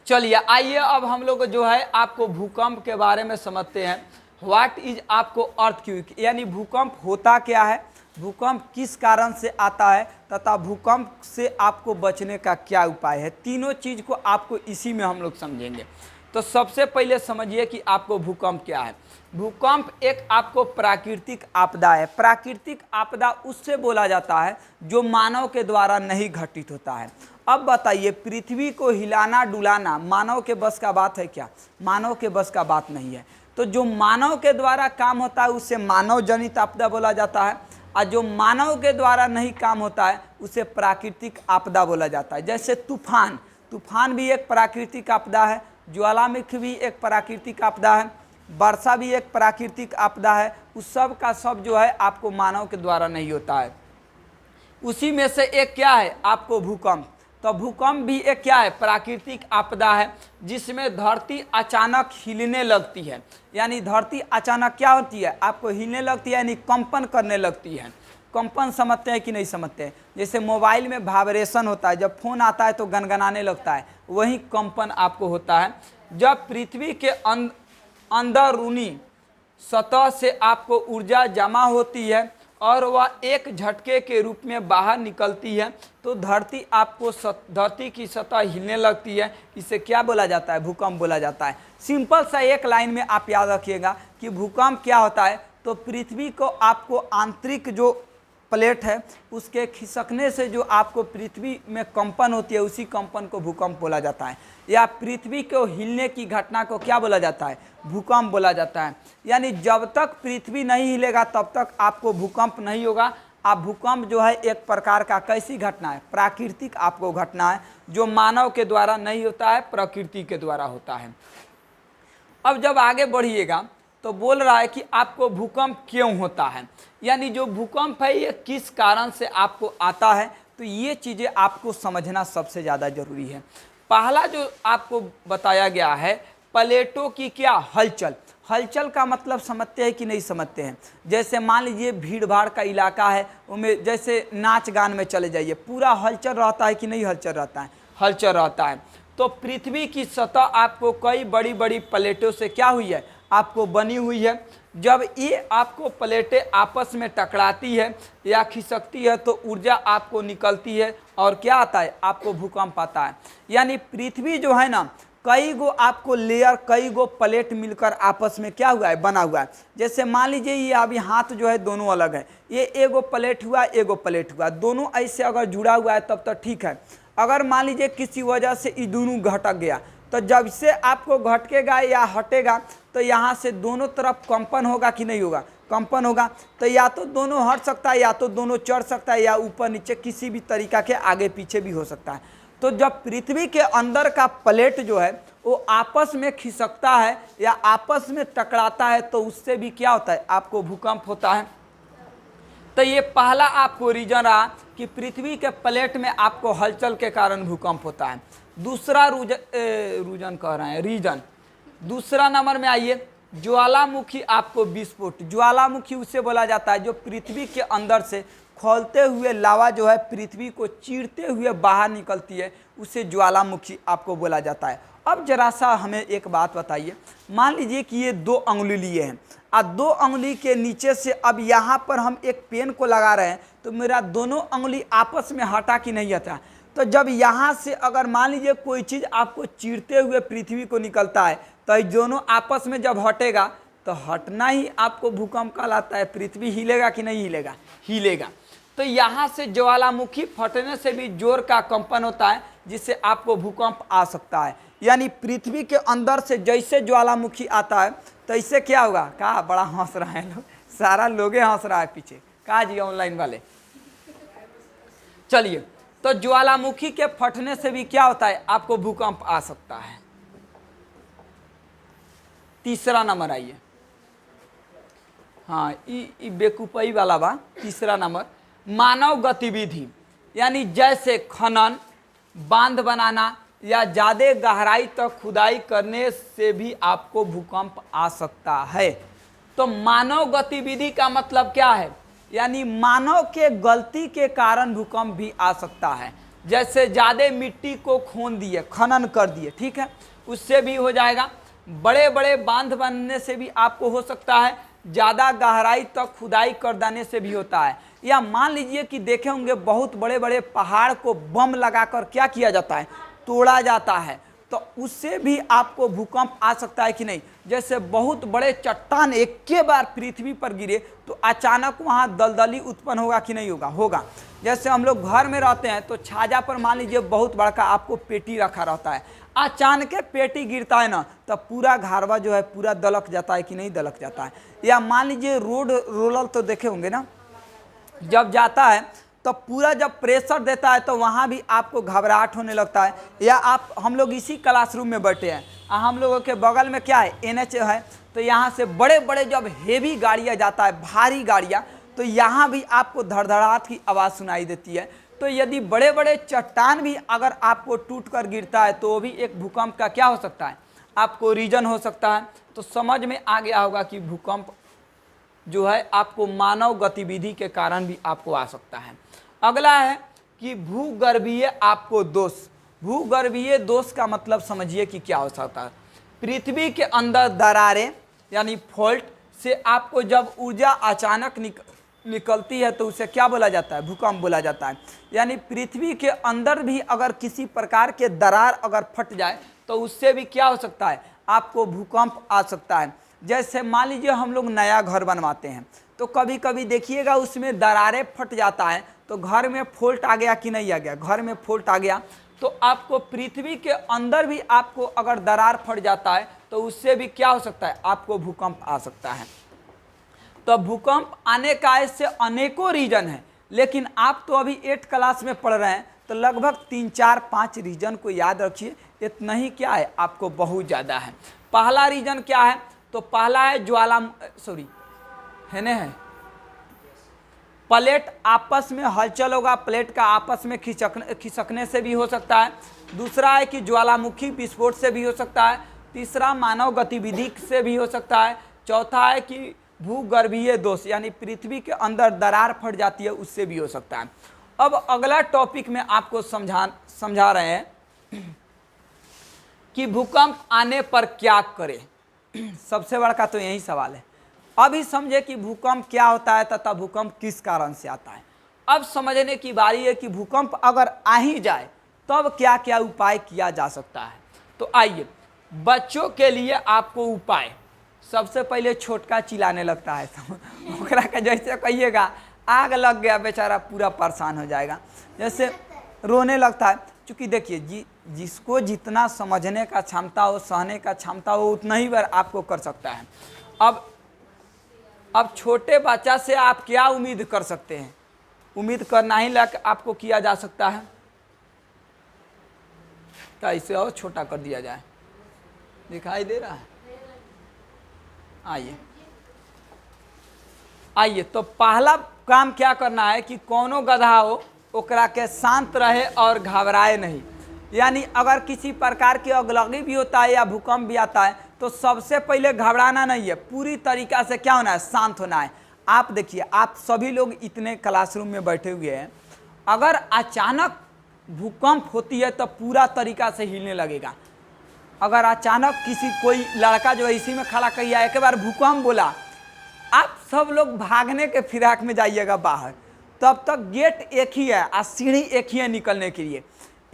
चलिए आइए अब हम लोग जो है आपको भूकंप के बारे में समझते हैं। व्हाट इज आपको अर्थक्वेक, यानी भूकंप होता क्या है, भूकंप किस कारण से आता है तथा भूकंप से आपको बचने का क्या उपाय है। तीनों चीज़ को आपको इसी में हम लोग समझेंगे। तो सबसे पहले समझिए कि आपको भूकंप क्या है। भूकंप एक आपको प्राकृतिक आपदा है। प्राकृतिक आपदा उससे बोला जाता है जो मानव के द्वारा नहीं घटित होता है। अब बताइए, पृथ्वी को हिलाना डुलाना मानव के बस का बात है क्या? मानव के बस का बात नहीं है। तो जो मानव के द्वारा काम होता है उसे मानव जनित आपदा बोला जाता है, और जो मानव के द्वारा नहीं काम होता है उसे प्राकृतिक आपदा बोला जाता है। जैसे तूफान, तूफान भी एक प्राकृतिक आपदा है, ज्वालामुखी भी एक प्राकृतिक आपदा है, वर्षा भी एक प्राकृतिक आपदा है। उस सब का सब जो है आपको मानव के द्वारा नहीं होता है। उसी में से एक क्या है आपको भूकंप। तो भूकंप भी एक क्या है, प्राकृतिक आपदा है, जिसमें धरती अचानक हिलने लगती है। यानी धरती अचानक क्या होती है, आपको हिलने लगती है, यानी कंपन करने लगती है। कंपन समझते हैं कि नहीं समझते हैं? जैसे मोबाइल में वाइब्रेशन होता है, जब फोन आता है तो गनगनाने लगता है, वही कंपन आपको होता है। जब पृथ्वी के अंदरूनी सतह से आपको ऊर्जा जमा होती है और वह एक झटके के रूप में बाहर निकलती है तो धरती की सतह हिलने लगती है। इसे क्या बोला जाता है, भूकंप बोला जाता है। सिंपल सा एक लाइन में आप याद रखिएगा कि भूकंप क्या होता है। तो पृथ्वी को आपको आंतरिक जो प्लेट है उसके खिसकने से जो आपको पृथ्वी में कंपन होती है, उसी कंपन को भूकंप बोला जाता है। या पृथ्वी को हिलने की घटना को क्या बोला जाता है, भूकंप बोला जाता है। यानी जब तक पृथ्वी नहीं हिलेगा तब तक आपको भूकंप नहीं होगा। आप भूकंप जो है एक प्रकार का कैसी घटना है, प्राकृतिक आपको घटना है, जो मानव के द्वारा नहीं होता है, प्रकृति के द्वारा होता है। अब जब आगे बढ़िएगा तो बोल रहा है कि आपको भूकंप क्यों होता है, यानी जो भूकंप है ये किस कारण से आपको आता है। तो ये चीज़ें आपको समझना सबसे ज़्यादा जरूरी है। पहला जो आपको बताया गया है, प्लेटों की क्या हलचल। हलचल का मतलब समझते हैं कि नहीं समझते हैं? जैसे मान लीजिए भीड़ भाड़ का इलाका है, उनमें जैसे नाच गान में चले जाइए, पूरा हलचल रहता है कि नहीं हलचल रहता है? हलचल रहता है। तो पृथ्वी की सतह आपको कई बड़ी बड़ी प्लेटों से क्या हुई है, आपको बनी हुई है। जब ये आपको प्लेटें आपस में टकराती है या खिसकती है तो ऊर्जा आपको निकलती है और क्या आता है, आपको भूकंप आता है। यानी पृथ्वी जो है ना, कई गो आपको लेयर, कई गो प्लेट मिलकर आपस में क्या हुआ है, बना हुआ है। जैसे मान लीजिए ये अभी हाथ जो है दोनों अलग है, ये एगो प्लेट हुआ, एगो प्लेट हुआ, दोनों ऐसे अगर जुड़ा हुआ है तब तो ठीक है। अगर मान लीजिए किसी वजह से ये दोनों घटक गया तो जब से आपको घटकेगा या हटेगा तो यहाँ से दोनों तरफ कंपन होगा कि नहीं होगा, कंपन होगा। तो या तो दोनों हट सकता है, या तो दोनों चढ़ सकता है, या ऊपर नीचे किसी भी तरीका के आगे पीछे भी हो सकता है। तो जब पृथ्वी के अंदर का प्लेट जो है वो आपस में खिसकता है या आपस में टकराता है तो उससे भी क्या होता है, आपको भूकंप होता है। तो ये पहला आपको रीजन रहा कि पृथ्वी के प्लेट में आपको हलचल के कारण भूकंप होता है। दूसरा रीजन दूसरा नंबर में आइए, ज्वालामुखी आपको विस्फोट। ज्वालामुखी उसे बोला जाता है जो पृथ्वी के अंदर से खौलते हुए लावा जो है पृथ्वी को चीरते हुए बाहर निकलती है, उसे ज्वालामुखी आपको बोला जाता है। अब जरा सा हमें एक बात बताइए, मान लीजिए कि ये 2 अंगुली लिए हैं और 2 अंगुली के नीचे से अब यहाँ पर हम एक पेन को लगा रहे हैं तो मेरा दोनों अंगुली आपस में हटा कि नहीं हटा। तो जब यहाँ से अगर मान लीजिए कोई चीज़ आपको चीरते हुए पृथ्वी को निकलता है तो ये दोनों आपस में जब हटेगा तो हटना ही आपको भूकंप कहलाता है। पृथ्वी हिलेगा कि नहीं हिलेगा, हिलेगा। तो यहाँ से ज्वालामुखी फटने से भी जोर का कंपन होता है जिससे आपको भूकंप आ सकता है। यानी पृथ्वी के अंदर से जैसे ज्वालामुखी आता है तो इससे क्या होगा, कहा बड़ा हंस रहा है लोग, सारा लोगे हंस रहा है पीछे, कहा जी ऑनलाइन वाले। चलिए, तो ज्वालामुखी के फटने से भी क्या होता है, आपको भूकंप आ सकता है। तीसरा नंबर आइए, हाँ ये बेकूफी वाला बा। तीसरा नंबर, मानव गतिविधि, यानी जैसे खनन, बांध बनाना या ज़्यादा गहराई तक खुदाई करने से भी आपको भूकंप आ सकता है। तो मानव गतिविधि का मतलब क्या है, यानी मानव के गलती के कारण भूकंप भी आ सकता है। जैसे ज़्यादा मिट्टी को खोन दिए, खनन कर दिए, ठीक है, उससे भी हो जाएगा। बड़े बड़े बांध बनने से भी आपको हो सकता है, ज़्यादा गहराई तक खुदाई कर देने से भी होता है। या मान लीजिए कि देखे होंगे बहुत बड़े बड़े पहाड़ को बम लगाकर क्या किया जाता है, तोड़ा जाता है, तो उससे भी आपको भूकंप आ सकता है कि नहीं। जैसे बहुत बड़े चट्टान एक के बार पृथ्वी पर गिरे तो अचानक वहाँ दलदली उत्पन्न होगा कि नहीं होगा, होगा। जैसे हम लोग घर में रहते हैं तो छाजा पर मान लीजिए बहुत बड़ा आपको पेटी रखा रहता है, अचानक पेटी गिरता है ना, तो पूरा घरवा जो है पूरा दलक जाता है कि नहीं दलक जाता है। या मान लीजिए रोड रोलर तो देखे होंगे ना, जब जाता है तो पूरा जब प्रेशर देता है तो वहाँ भी आपको घबराहट होने लगता है। या आप हम लोग इसी क्लासरूम में बैठे हैं, हम लोगों के बगल में क्या है, NH है, तो यहाँ से बड़े बड़े जब हेवी गाड़ियाँ जाता है, भारी गाड़ियाँ, तो यहाँ भी आपको धड़धड़ाहट की आवाज़ सुनाई देती है। तो यदि बड़े बड़े चट्टान भी अगर आपको टूट कर गिरता है तो भी एक भूकंप का क्या हो सकता है, आपको रीजन हो सकता है। तो समझ में आ गया होगा कि भूकंप जो है आपको मानव गतिविधि के कारण भी आपको आ सकता है। अगला है कि भूगर्भीय आपको दोष। भूगर्भीय दोष का मतलब समझिए कि क्या हो सकता है। पृथ्वी के अंदर दरारें यानी फॉल्ट से आपको जब ऊर्जा अचानक निकलती है तो उसे क्या बोला जाता है, भूकंप बोला जाता है। यानी पृथ्वी के अंदर भी अगर किसी प्रकार के दरार अगर फट जाए तो उससे भी क्या हो सकता है, आपको भूकंप आ सकता है। जैसे मान लीजिए हम लोग नया घर बनवाते हैं तो कभी कभी देखिएगा उसमें दरारें फट जाता है, तो घर में फॉल्ट आ गया कि नहीं आ गया, घर में फॉल्ट आ गया तो आपको पृथ्वी के अंदर भी आपको अगर दरार फट जाता है तो उससे भी क्या हो सकता है, आपको भूकंप आ सकता है। तो भूकंप आने का ऐसे अनेकों रीजन है, लेकिन आप तो अभी 8 क्लास में पढ़ रहे हैं तो लगभग 3, 4, 5 रीजन को याद रखिए। इतना ही क्या है, आपको बहुत ज़्यादा है। पहला रीजन क्या है, तो पहला है प्लेट आपस में हलचल होगा, प्लेट का आपस में खिसकने से भी हो सकता है। दूसरा है कि ज्वालामुखी विस्फोट से भी हो सकता है। तीसरा मानव गतिविधि से भी हो सकता है। चौथा है कि भूगर्भीय दोष यानी पृथ्वी के अंदर दरार फट जाती है, उससे भी हो सकता है। अब अगला टॉपिक में आपको समझा रहे हैं कि भूकंप आने पर क्या करें। सबसे बड़ा तो यही सवाल है। अभी समझे कि भूकंप क्या होता है तथा भूकंप किस कारण से आता है। अब समझने की बारी है कि भूकंप अगर आ ही जाए तब क्या क्या उपाय किया जा सकता है। तो आइए, बच्चों के लिए आपको उपाय, सबसे पहले छोटका चिल्लाने लगता है तो ओकरा का जैसे कहिएगा आग लग गया, बेचारा पूरा परेशान हो जाएगा, जैसे रोने लगता है। क्योंकि देखिए जिसको जितना समझने का क्षमता हो, सहने का क्षमता हो, उतना ही बार आपको कर सकता है। अब छोटे बच्चा से आप क्या उम्मीद कर सकते हैं, उम्मीद करना ही लायक आपको किया जा सकता है। क्या इसे और छोटा कर दिया जाए, दिखाई दे रहा है? आइए तो पहला काम क्या करना है कि कोनो गधा हो ओकरा के शांत रहे और घबराए नहीं। यानी अगर किसी प्रकार की अगलगी भी होता है या भूकंप भी आता है तो सबसे पहले घबराना नहीं है, पूरी तरीका से क्या होना है, शांत होना है। आप देखिए, आप सभी लोग इतने क्लासरूम में बैठे हुए हैं, अगर अचानक भूकंप होती है तो पूरा तरीका से हिलने लगेगा। अगर अचानक कोई लड़का जो है इसी में खड़ा किया एक बार भूकंप बोला, आप सब लोग भागने के फिराक में जाइएगा बाहर, तब तक गेट एक ही है और सीढ़ी एक ही है निकलने के लिए।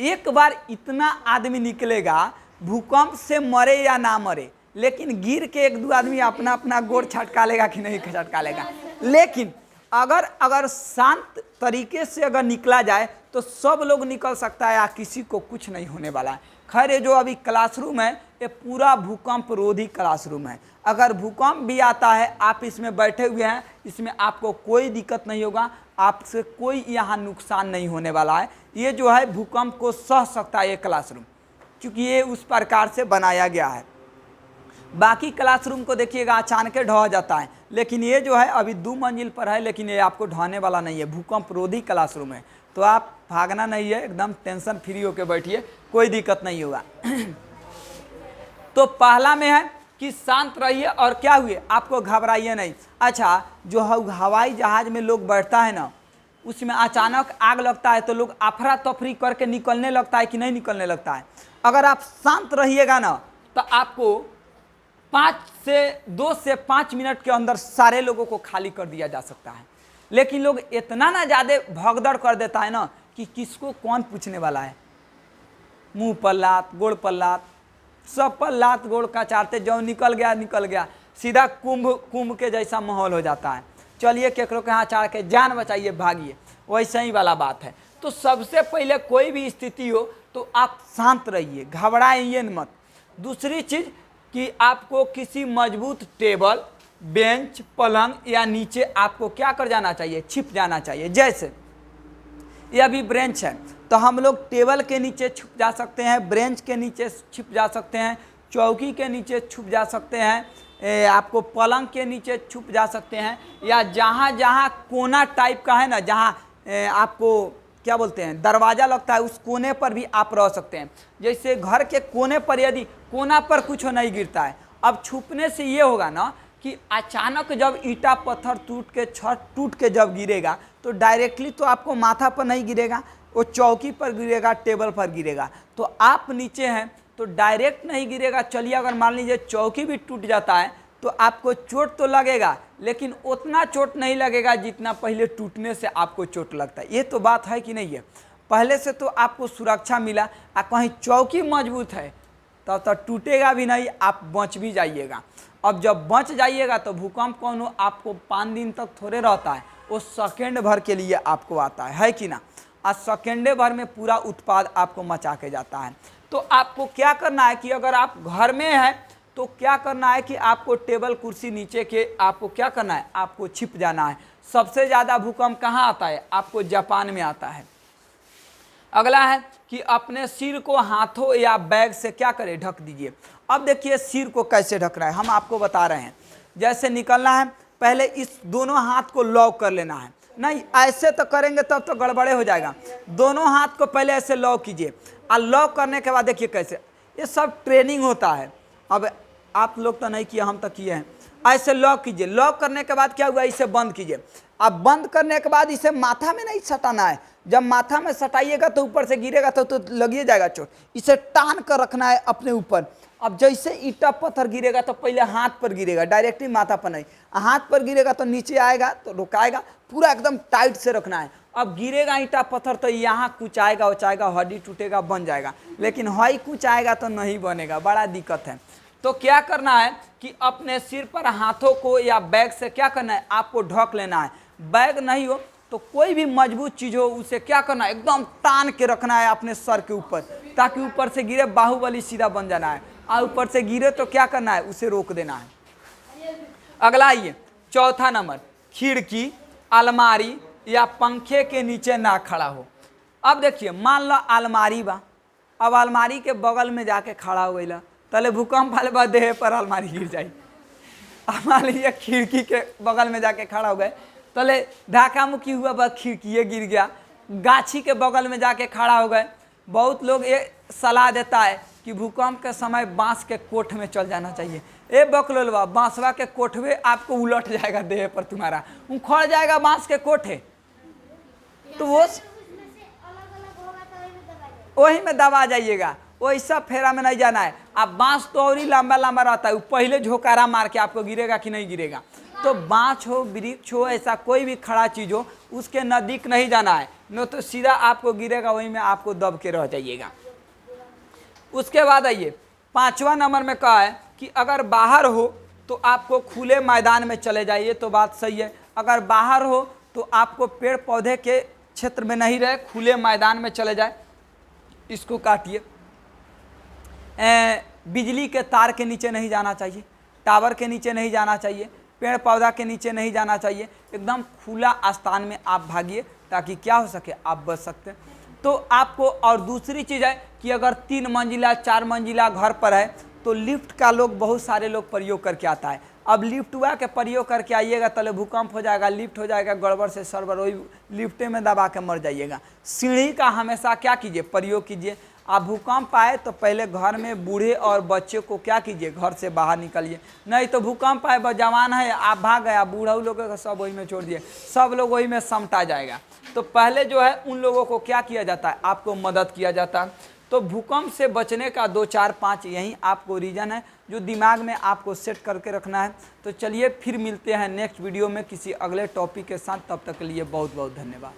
एक बार इतना आदमी निकलेगा, भूकंप से मरे या ना मरे, लेकिन गिर के 1-2 आदमी अपना अपना गोड़ छटका लेगा कि नहीं छटका लेगा। लेकिन अगर शांत तरीके से अगर निकला जाए तो सब लोग निकल सकता है या किसी को कुछ नहीं होने वाला है। खैर ये जो अभी क्लासरूम है ये पूरा भूकंप रोधी क्लासरूम है। अगर भूकंप भी आता है, आप इसमें बैठे हुए हैं, इसमें आपको कोई दिक्कत नहीं होगा, आपसे कोई यहाँ नुकसान नहीं होने वाला है। ये जो है भूकंप को सह सकता है ये क्लासरूम, क्योंकि ये उस प्रकार से बनाया गया है। बाकी क्लासरूम को देखिएगा अचानक ढह जाता है, लेकिन ये जो है अभी 2 मंजिल पर है, लेकिन ये आपको ढहने वाला नहीं है। भूकंप रोधी क्लासरूम है, तो आप भागना नहीं है, एकदम टेंशन फ्री होकर बैठिए, कोई दिक्कत नहीं होगा। तो पहला में है कि शांत रहिए और क्या हुए, आपको घबराइए नहीं। अच्छा, जो हवाई जहाज में लोग बैठता है ना, उसमें अचानक आग लगता है तो लोग अफरा तफरी करके निकलने लगता है कि नहीं निकलने लगता है। अगर आप शांत रहिएगा ना तो आपको 2 से 5 मिनट के अंदर सारे लोगों को खाली कर दिया जा सकता है। लेकिन लोग इतना ना ज़्यादा भगदड़ कर देता है ना कि किसको कौन पूछने वाला है, मुंह पर लात, गोड़ पर लात, सब पर लात गोड़ का चाटते, जो निकल गया, सीधा कुंभ के जैसा माहौल हो जाता है। चलिए केकरो के यहाँ चाड़ के जान बचाइए, भागिए, वैसे ही वाला बात है। तो सबसे पहले कोई भी स्थिति हो तो आप शांत रहिए, घबराइए मत। दूसरी चीज़ कि आपको किसी मजबूत टेबल, बेंच, पलंग या नीचे आपको क्या कर जाना चाहिए, छिप जाना चाहिए। जैसे ये अभी ब्रेंच है तो हम लोग टेबल के नीचे छुप जा सकते हैं, ब्रेंच के नीचे छुप जा सकते हैं, चौकी के नीचे छुप जा सकते हैं, आपको पलंग के नीचे छुप जा सकते हैं, या जहाँ जहाँ कोना टाइप का है ना, जहाँ आपको क्या बोलते हैं दरवाज़ा लगता है, उस कोने पर भी आप रह सकते हैं। जैसे घर के कोने पर यदि कोना पर कुछ नहीं गिरता है, अब छुपने से ये होगा ना कि अचानक जब ईंटा पत्थर टूट के, छत टूट के जब गिरेगा तो डायरेक्टली तो आपको माथा पर नहीं गिरेगा, वो चौकी पर गिरेगा, टेबल पर गिरेगा। तो आप नीचे हैं तो डायरेक्ट नहीं गिरेगा। चलिए अगर मान लीजिए चौकी भी टूट जाता है तो आपको चोट तो लगेगा, लेकिन उतना चोट नहीं लगेगा जितना पहले टूटने से आपको चोट लगता है। ये तो बात है कि नहीं है। पहले से तो आपको सुरक्षा मिला, कहीं चौकी मजबूत है तब तो टूटेगा भी नहीं, आप बच भी जाइएगा। अब जब बच जाइएगा तो भूकंप कौन हो, आपको 5 दिन तक थोड़े रहता है, वो सेकेंड भर के लिए आपको आता है कि ना। आज सेकेंडे भर में पूरा उत्पाद आपको मचा के जाता है। तो आपको क्या करना है कि अगर आप घर में हैं तो क्या करना है कि आपको टेबल कुर्सी नीचे के आपको क्या करना है, आपको छिप जाना है। सबसे ज़्यादा भूकंप कहाँ आता है, आपको जापान में आता है। अगला है कि अपने सिर को हाथों या बैग से क्या करें, ढक दीजिए। अब देखिए सिर को कैसे ढकना है, हम आपको बता रहे हैं। जैसे निकलना है, पहले इस दोनों हाथ को लॉक कर लेना है। नहीं ऐसे तो करेंगे तब तो गड़बड़े हो जाएगा। दोनों हाथ को पहले ऐसे लॉक कीजिए, और लॉक करने के बाद देखिए कैसे, ये सब ट्रेनिंग होता है। अब आप लोग तो नहीं किए, हम तो किए हैं। ऐसे लॉक कीजिए, लॉक करने के बाद क्या हुआ, इसे बंद कीजिए। अब बंद करने के बाद इसे माथा में नहीं सटाना है, जब माथा में सटाइएगा तो ऊपर से गिरेगा तो लगिए जाएगा चोट। इसे टान कर रखना है अपने ऊपर। अब जैसे ईंटा पत्थर गिरेगा तो पहले हाथ पर गिरेगा, डायरेक्टली माथा पर नहीं। हाथ पर गिरेगा तो नीचे आएगा तो रुकाएगा, पूरा एकदम टाइट से रखना है। अब गिरेगा ईंटा पत्थर तो यहाँ कुछ आएगा उचाएगा, हड्डी टूटेगा, बन जाएगा, लेकिन हई कुछ आएगा तो नहीं बनेगा, बड़ा दिक्कत है। तो क्या करना है कि अपने सिर पर हाथों को या बैग से क्या करना है, आपको ढक लेना है। बैग नहीं हो तो कोई भी मजबूत चीज़ हो उसे क्या करना है, एकदम तान के रखना है अपने सर के ऊपर, ताकि ऊपर से गिरे बाहुबली सीधा बन जाना है, और ऊपर से गिरे तो क्या करना है, उसे रोक देना है। अगला ये चौथा नंबर, खिड़की, अलमारी या पंखे के नीचे ना खड़ा हो। अब देखिए मान लो अलमारी बा, अब अलमारी के बगल में जाके खड़ा हो गई, तले भूकंप वाले बाद देह पर अलमारी गिर जाए। मान लीजिए खिड़की के बगल में जाके खड़ा हो गए, तले ढाका मुक्की हुआ, बस खिड़की गिर गया। गाछी के बगल में जाके खड़ा हो गए। बहुत लोग ये सलाह देता है कि भूकंप के समय बांस के कोठ में चल जाना चाहिए। ए बकलोलवा, बांसवा के कोठवे आपको उलट जाएगा, देह पर तुम्हारा उखड़ जाएगा बांस के कोठे, तो वो वही में दबा जाइएगा। वैसा फेरा में नहीं जाना है। अब बांस तो और ही लंबा लंबा रहता है, पहले झोकारा मार के आपको गिरेगा कि नहीं गिरेगा। तो बांस हो, वृक्ष हो, ऐसा कोई भी खड़ा चीज़ हो, उसके नज़दीक नहीं जाना है, न तो सीधा आपको गिरेगा, वहीं में आपको दब के रह जाइएगा। उसके बाद आइए 5वां नंबर में कहा है कि अगर बाहर हो तो आपको खुले मैदान में चले जाइए, तो बात सही है। अगर बाहर हो तो आपको पेड़ पौधे के क्षेत्र में नहीं रहे, खुले मैदान में चले जाए। इसको काटिए। बिजली के तार के नीचे नहीं जाना चाहिए, टावर के नीचे नहीं जाना चाहिए, पेड़ पौधा के नीचे नहीं जाना चाहिए। एकदम खुला स्थान में आप भागिए, ताकि क्या हो सके, आप बच सकते हैं। तो आपको और दूसरी चीज़ है कि अगर 3 मंजिला 4 मंजिला घर पर है तो लिफ्ट का लोग बहुत सारे लोग प्रयोग करके आता है। अब लिफ्ट हुआ के प्रयोग करके आइएगा, तले भूकंप हो जाएगा, लिफ्ट हो जाएगा गड़बड़ से सर्वर, वही लिफ्टे में दबा के मर जाइएगा। सीढ़ी का हमेशा क्या कीजिए, प्रयोग कीजिए। आप भूकंप आए तो पहले घर में बूढ़े और बच्चे को क्या कीजिए, घर से बाहर निकलिए, नहीं तो भूकंप आए जवान है आप भाग गए, आप बूढ़ा लोग को सब वही में छोड़ दिए, सब लोग वही में समटा जाएगा। तो पहले जो है उन लोगों को क्या किया जाता है, आपको मदद किया जाता है। तो भूकंप से बचने का 2 4 5 यही आपको रीज़न है जो दिमाग में आपको सेट करके रखना है। तो चलिए फिर मिलते हैं नेक्स्ट वीडियो में किसी अगले टॉपिक के साथ, तब तक के लिए बहुत बहुत धन्यवाद।